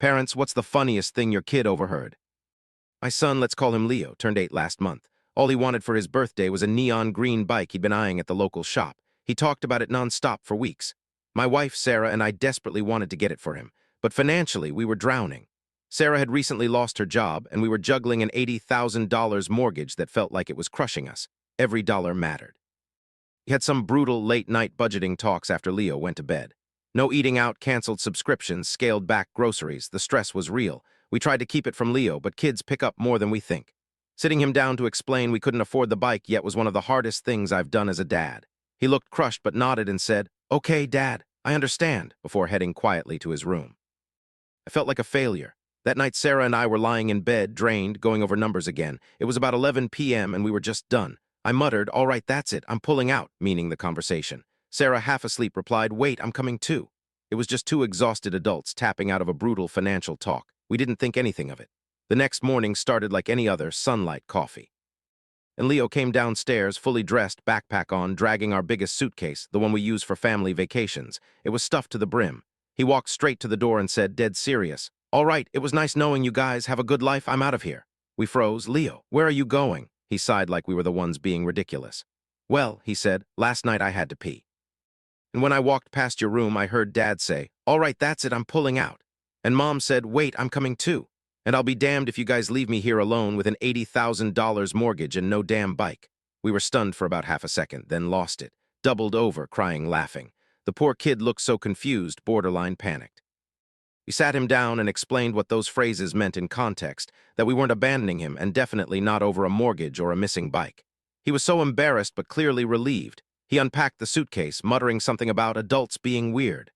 Parents, what's the funniest thing your kid overheard? My son, let's call him Leo, turned 8 last month. All he wanted for his birthday was a neon green bike he'd been eyeing at the local shop. He talked about it nonstop for weeks. My wife, Sarah, and I desperately wanted to get it for him, but financially, we were drowning. Sarah had recently lost her job, and we were juggling an $80,000 mortgage that felt like it was crushing us. Every dollar mattered. We had some brutal late-night budgeting talks after Leo went to bed. No eating out, canceled subscriptions, scaled back groceries. The stress was real. We tried to keep it from Leo, but kids pick up more than we think. Sitting him down to explain we couldn't afford the bike yet was one of the hardest things I've done as a dad. He looked crushed but nodded and said, "Okay, Dad, I understand," before heading quietly to his room. I felt like a failure. That night, Sarah and I were lying in bed, drained, going over numbers again. It was about 11 p.m. and we were just done. I muttered, "All right, that's it. I'm pulling out," meaning the conversation. Sarah, half asleep, replied, "Wait, I'm coming too." It was just two exhausted adults tapping out of a brutal financial talk. We didn't think anything of it. The next morning started like any other, sunlight, coffee. And Leo came downstairs, fully dressed, backpack on, dragging our biggest suitcase, the one we use for family vacations. It was stuffed to the brim. He walked straight to the door and said, dead serious, "All right, it was nice knowing you guys. Have a good life. I'm out of here." We froze. "Leo, where are you going?" He sighed like we were the ones being ridiculous. "Well," he said, "last night I had to pee. And when I walked past your room, I heard Dad say, 'All right, that's it, I'm pulling out.' And Mom said, 'Wait, I'm coming too. And I'll be damned if you guys leave me here alone with an $80,000 mortgage and no damn bike.'" We were stunned for about half a second, then lost it, doubled over, crying, laughing. The poor kid looked so confused, borderline panicked. We sat him down and explained what those phrases meant in context, that we weren't abandoning him and definitely not over a mortgage or a missing bike. He was so embarrassed but clearly relieved. He unpacked the suitcase, muttering something about adults being weird.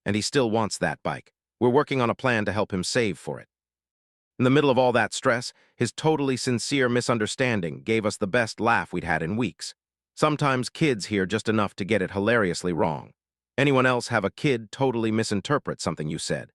And he still wants that bike. We're working on a plan to help him save for it. In the middle of all that stress, his totally sincere misunderstanding gave us the best laugh we'd had in weeks. Sometimes kids hear just enough to get it hilariously wrong. Anyone else have a kid totally misinterpret something you said?